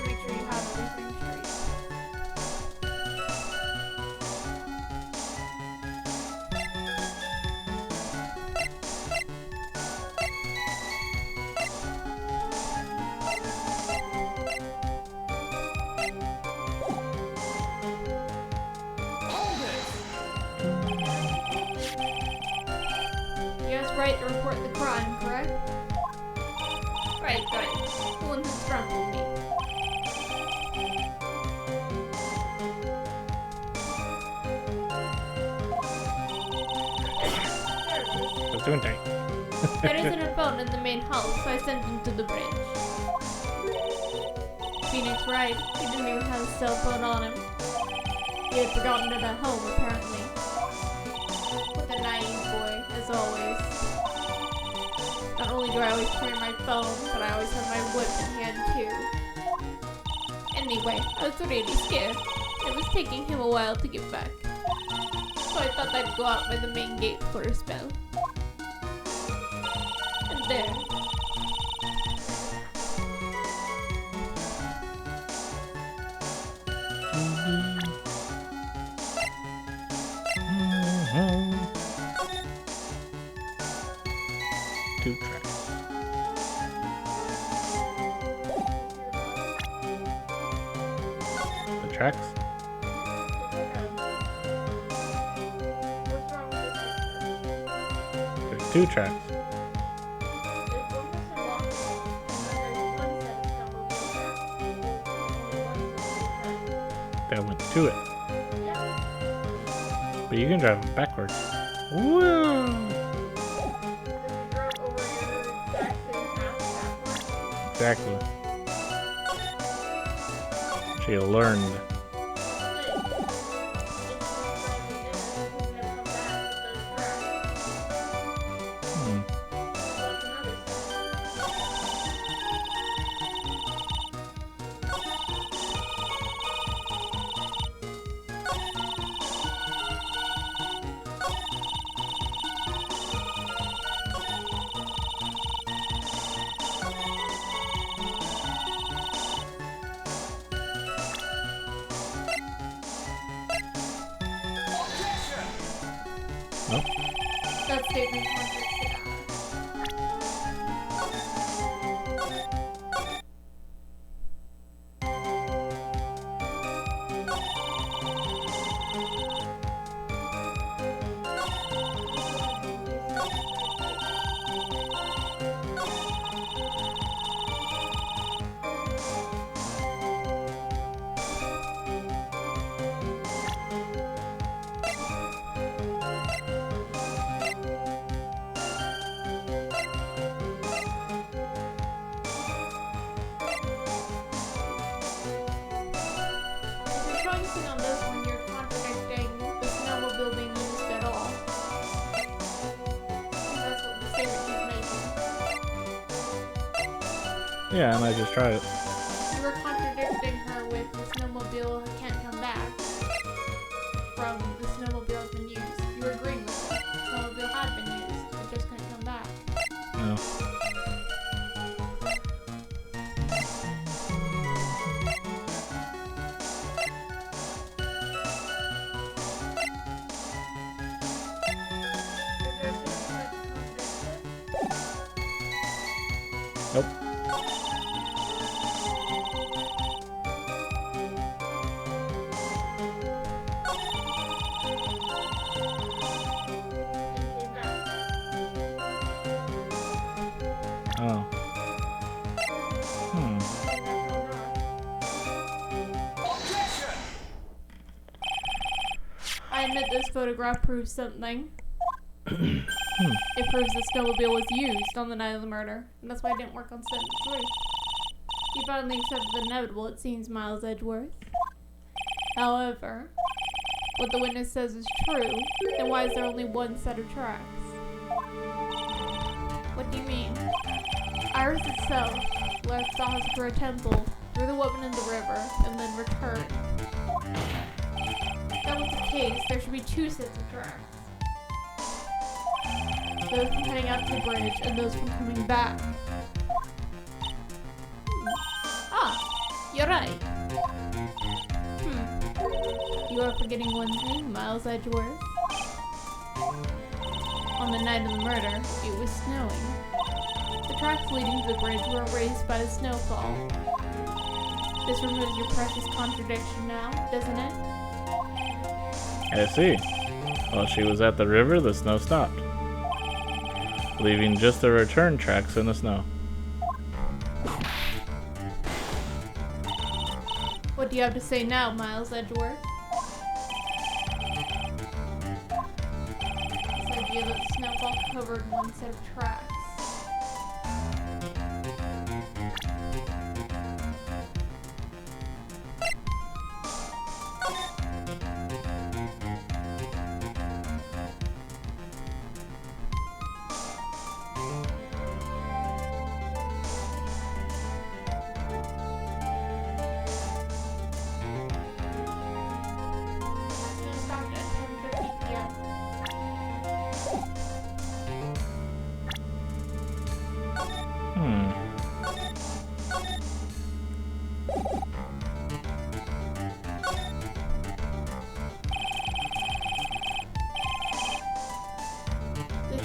Make sure you have everything straight. You guys right to report the crime, correct? Right. The one who strangled me. Gesundheit. There isn't a phone in the main hall, so I sent him to the bridge. Phoenix right. He didn't even have a cell phone on him. He had forgotten it at home, apparently. What a naive boy, as always. Not only do I always carry my phone, but I always have my whip in hand too. Anyway, I was really scared. It was taking him a while to get back. So I thought I'd go out by the main gate for a spell. And there. Two tracks. The tracks? There's two tracks. That went to it. But you can drive them backwards. Woo! Exactly. She learned. Nope. That statement contradicts focusing on this one, you're contradicting the snowmobile being used at all. That's what the statement he's making. Yeah, and I just tried it. You were contradicting her with the snowmobile can't come back from the snowmobile has been used. You were agreeing with her. The snowmobile had been used, it just couldn't come back. No. Nope. Oh. I admit this photograph proves something. It proves the snowmobile was used on the night of the murder, and that's why it didn't work on set 3. He finally accepted the inevitable, it seems, Miles Edgeworth. However, what the witness says is true, then why is there only one set of tracks? What do you mean? Iris itself left the Oscar temple, threw the weapon in the river, and then returned. If that was the case, there should be 2 sets of tracks. Those from heading out to the bridge and those from coming back. Ah, you're right. You are forgetting one thing, Miles Edgeworth. On the night of the murder, it was snowing. The tracks leading to the bridge were erased by the snowfall. This removes your precious contradiction now, doesn't it? I see. While she was at the river, the snow stopped, leaving just the return tracks in the snow. What do you have to say now, Miles Edgeworth? This idea that the snowfall covered one set of tracks.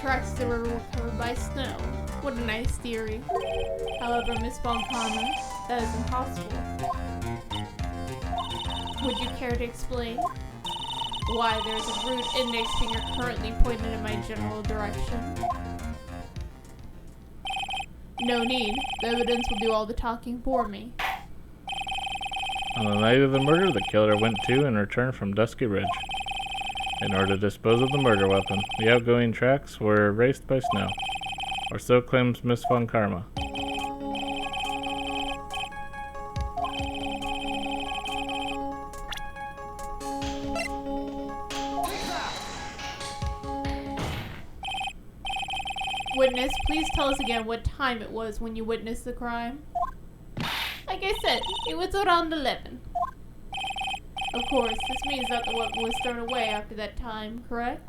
tracks of the river were covered by snow. What a nice theory. However, Miss Von Karma, that is impossible. Would you care to explain? Why, there's a rude index finger currently pointed in my general direction. No need. The evidence will do all the talking for me. On the night of the murder, the killer went to and returned from Dusky Ridge in order to dispose of the murder weapon. The outgoing tracks were erased by snow, or so claims Miss Von Karma. Witness, please tell us again what time it was when you witnessed the crime. Like I said, it was around 11. Of course, this means that the weapon was thrown away after that time, correct?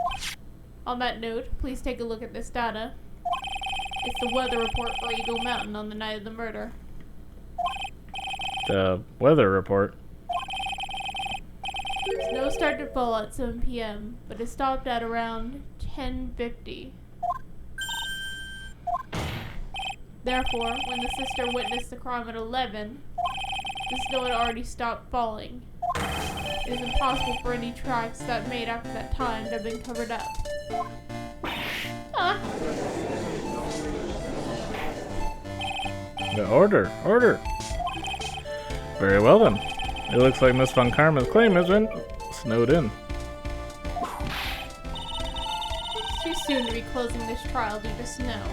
On that note, please take a look at this data. It's the weather report for Eagle Mountain on the night of the murder. The weather report. Snow started to fall at 7 p.m., but it stopped at around 10:50. Therefore, when the sister witnessed the crime at 11, the snow had already stopped falling. It is impossible for any tracks that made after that time to have been covered up. The order. Very well then. It looks like Miss Von Karma's claim has been snowed in. It's too soon to be closing this trial due to snow.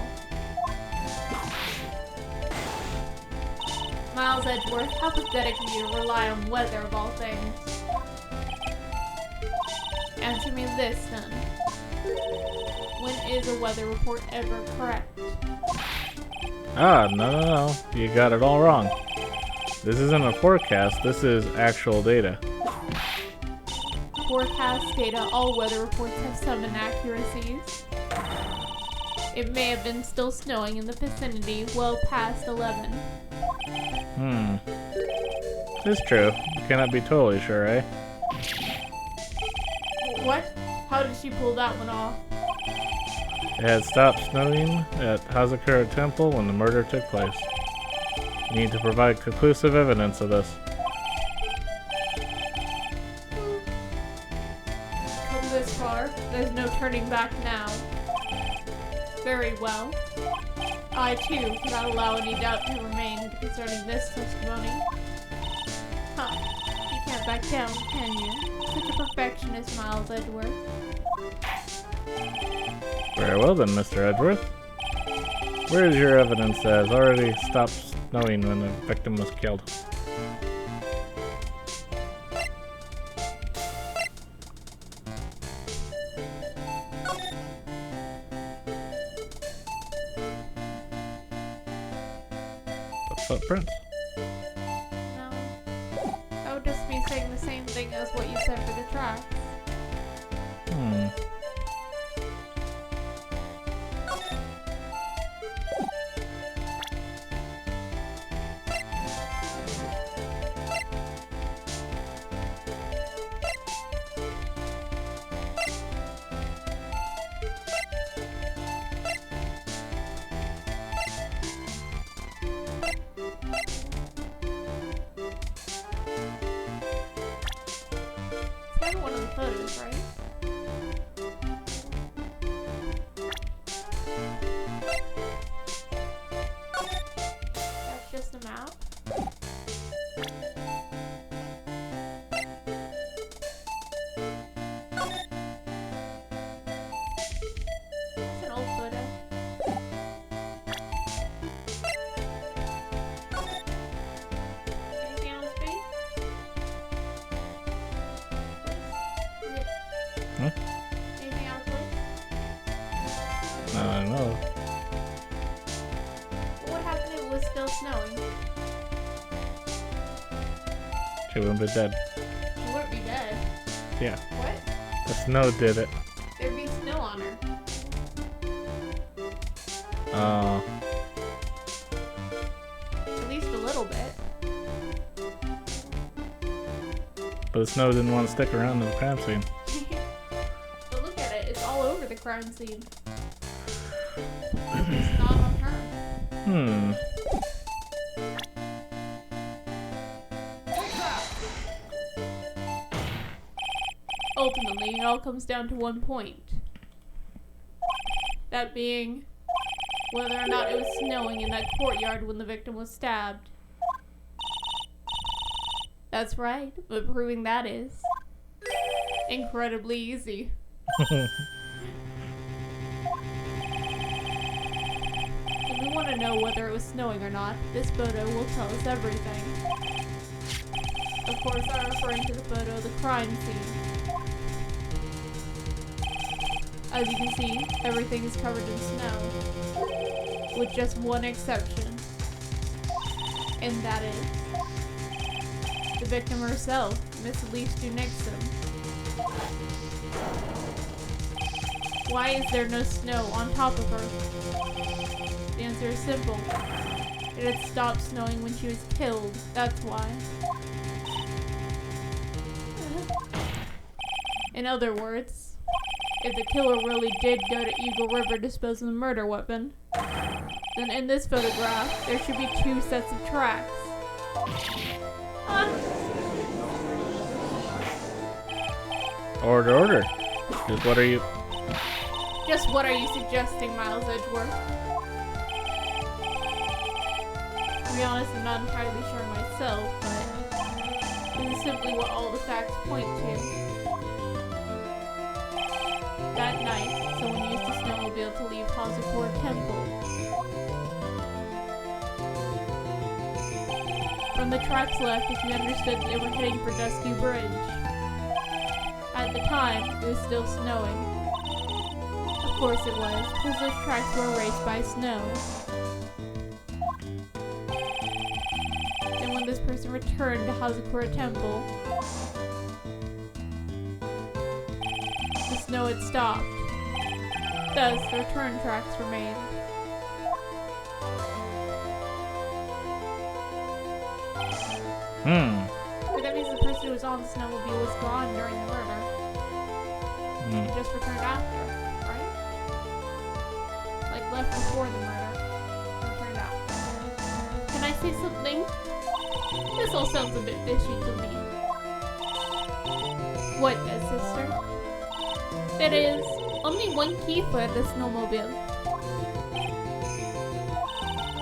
Miles Edgeworth, how pathetic of you to rely on weather of all things. Answer me this then. When is a weather report ever correct? No. You got it all wrong. This isn't a forecast, this is actual data. Forecast data, all weather reports have some inaccuracies. It may have been still snowing in the vicinity well past 11. It's true. You cannot be totally sure, eh? What? How did she pull that one off? It had stopped snowing at Hazakura Temple when the murder took place. You need to provide conclusive evidence of this. Come this far, there's no turning back now. Very well. I, too, cannot allow any doubt to remain concerning this testimony. You can't back down, can you? Such a perfectionist, Miles Edgeworth. Very well then, Mr. Edgeworth. Where is your evidence that has already stopped snowing when the victim was killed? The footprints? No. That would just be saying the same thing as what you said for the tracks. It's not one of the photos, right? That's just a map. That's an old photo. Anything on his face? Huh? Anything out of place? I don't know. What happened if it was still snowing? She wouldn't be dead. She wouldn't be dead. Yeah. What? The snow did it. There'd be snow on her. At least a little bit. But the snow didn't want to stick around in the crime scene. But look at it, it's all over the crime scene. It's not on her. Hmm. Ultimately, it all comes down to one point. That being whether or not it was snowing in that courtyard when the victim was stabbed. That's right, but proving that is incredibly easy. If we want to know whether it was snowing or not, this photo will tell us everything. Of course, I'm referring to the photo of the crime scene. As you can see, everything is covered in snow, with just one exception, and that is the victim herself, Miss Elise Nixon. Why is there no snow on top of her? The answer is simple. It had stopped snowing when she was killed, that's why. In other words, if the killer really did go to Eagle River to dispose of the murder weapon, then in this photograph, there should be 2 sets of tracks. Order. Just what are you suggesting, Miles Edgeworth? To be honest, I'm not entirely sure myself, but this is simply what all the facts point to. That night, someone used a snowmobile to leave Hazakor Temple. From the tracks left, if you understood, they were heading for Dusky Bridge. At the time, it was still snowing. Of course it was, because those tracks were erased by snow. Then when this person returned to Hazakura Temple, the snow had stopped. Thus, the return tracks remained. But that means the person who was on the snowmobile was gone during the murder. He just returned after, right? Like left before the murder, returned after. Can I say something? This all sounds a bit fishy to me. What does, sister? There is only one key for the snowmobile.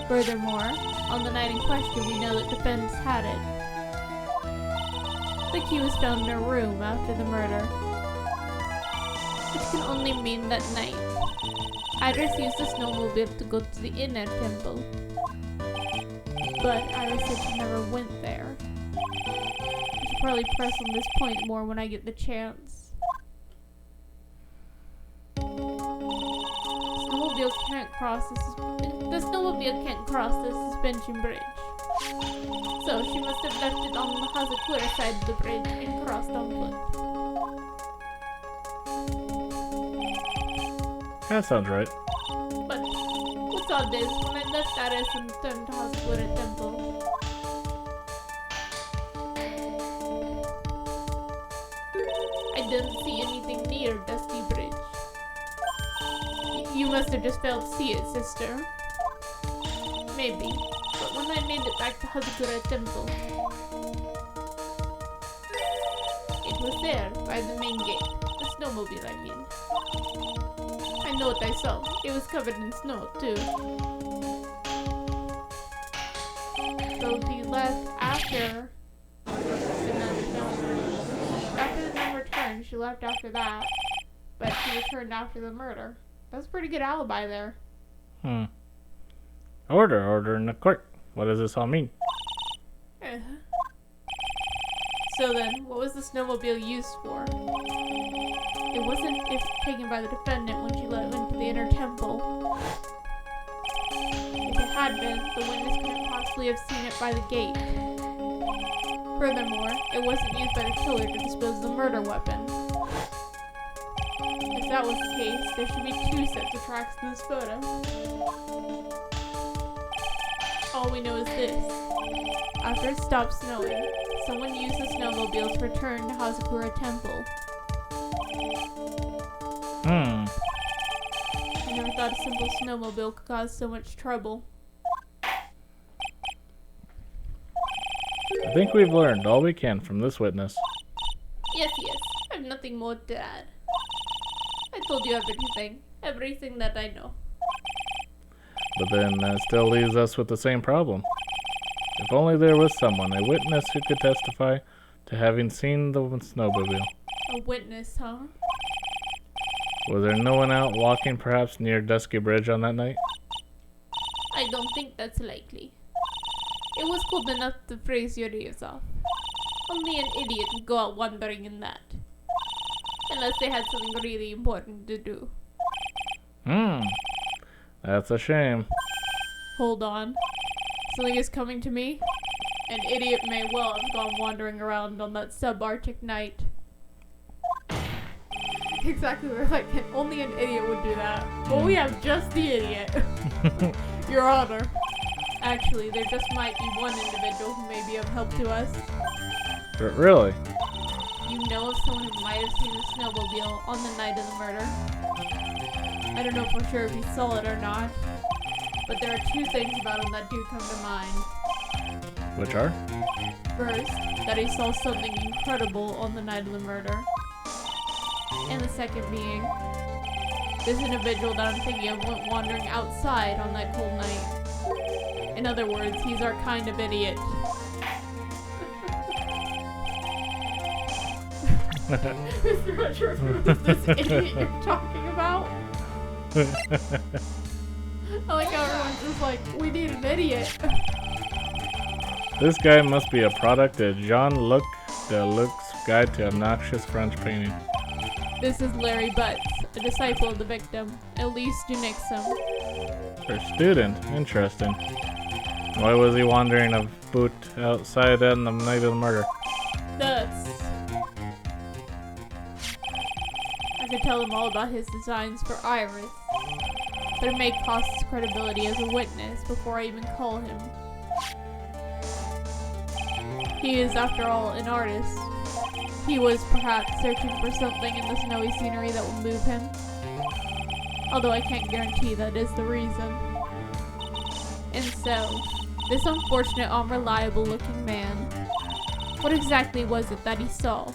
Furthermore, on the night in question, we know that defendants had it. The key was found in her room after the murder, which can only mean that night Iris used the snowmobile to go to the inner temple. But Iris said she never went there. I should probably press on this point more when I get the chance. The snowmobile can't cross the suspension bridge. So she must have left it on the Hazakura side of the bridge and crossed on foot. That sounds right. But what's odd is, when I left Aris and returned to Hazakura Temple, I didn't see anything near Dusty Bridge. You must have just failed to see it, sister. Maybe. But when I made it back to Hazakura Temple, it was there, by the main gate. The snowmobile, I mean. I know what I saw. It was covered in snow, too. So he left after the nun returned. After the nun returned, she left after that. But she returned after the murder. That's a pretty good alibi there. Order in the court. What does this all mean? So then, what was the snowmobile used for? It wasn't taken by the defendant when she went to the inner temple. If it had been, the witness couldn't possibly have seen it by the gate. Furthermore, it wasn't used by the killer to dispose of the murder weapon. If that was the case, there should be 2 sets of tracks in this photo. All we know is this. After it stopped snowing, someone used the snowmobile to return to Hazakura Temple. And there were thought a simple snowmobile could cause so much trouble. I think we've learned all we can from this witness. Yes, I have nothing more to add. I told you everything that I know. But then that still leaves us with the same problem. If only there was someone, a witness who could testify to having seen the snowmobile. A witness, huh? Was there no one out walking perhaps near Dusky Bridge on that night? I don't think that's likely. It was cold enough to freeze your ears off. Only an idiot would go out wandering in that. Unless they had something really important to do. That's a shame. Hold on. Something is coming to me. An idiot may well have gone wandering around on that subarctic night. Exactly, we're like, only an idiot would do that. Well, we have just the idiot. Your Honor. Actually, there just might be one individual who may be of help to us. Really? You know of someone who might have seen the snowmobile on the night of the murder? I don't know for sure if he saw it or not, but there are two things about him that do come to mind. Which are? First, that he saw something incredible on the night of the murder. And the second being, this individual that I'm thinking of went wandering outside on that cold night. In other words, he's our kind of idiot. Mr. Richard, who is this idiot you're talking about? I like how everyone's just like, we need an idiot. This guy must be a product of Jean-Luc Deluxe's Guide to Obnoxious French Painting. This is Larry Butts, a disciple of the victim, Elise Dunixum. Her student? Interesting. Why was he wandering about outside on the night of the murder? That's... I could tell him all about his designs for Iris, but it may cost his credibility as a witness before I even call him. He is, after all, an artist. He was perhaps searching for something in the snowy scenery that will move him. Although I can't guarantee that is the reason. And so, this unfortunate, unreliable looking man, what exactly was it that he saw?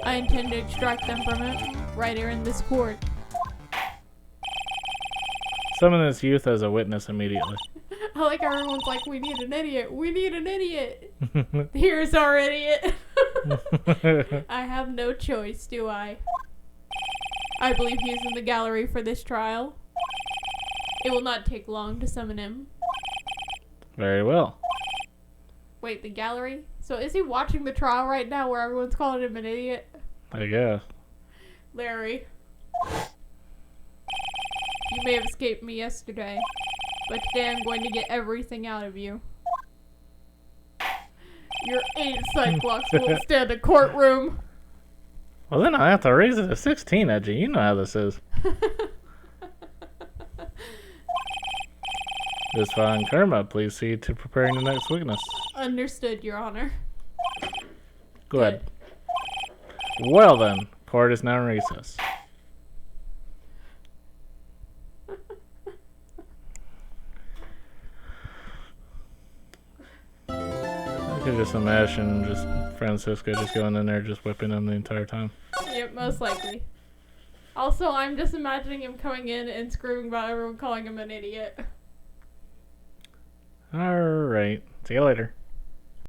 I intend to extract them from him, right here in this court. Summon this youth as a witness immediately. I like how everyone's like, we need an idiot, we need an idiot. Here's our idiot. I have no choice, do I? I believe he is in the gallery for this trial. It will not take long to summon him. Very well. Wait, the gallery? So is he watching the trial right now where everyone's calling him an idiot? I guess. Larry. You may have escaped me yesterday, but today I'm going to get everything out of you. Your 8 Cyclops won't stand a courtroom. Well, then I have to raise it to 16, Edgy. You know how this is. This fine karma, please see to preparing the next witness. Understood, Your Honor. Good. Well then, court is now in recess. I could just imagine just Francisco just going in there just whipping him the entire time. Yep, most likely. Also, I'm just imagining him coming in and screaming about everyone calling him an idiot. Alright, see you later.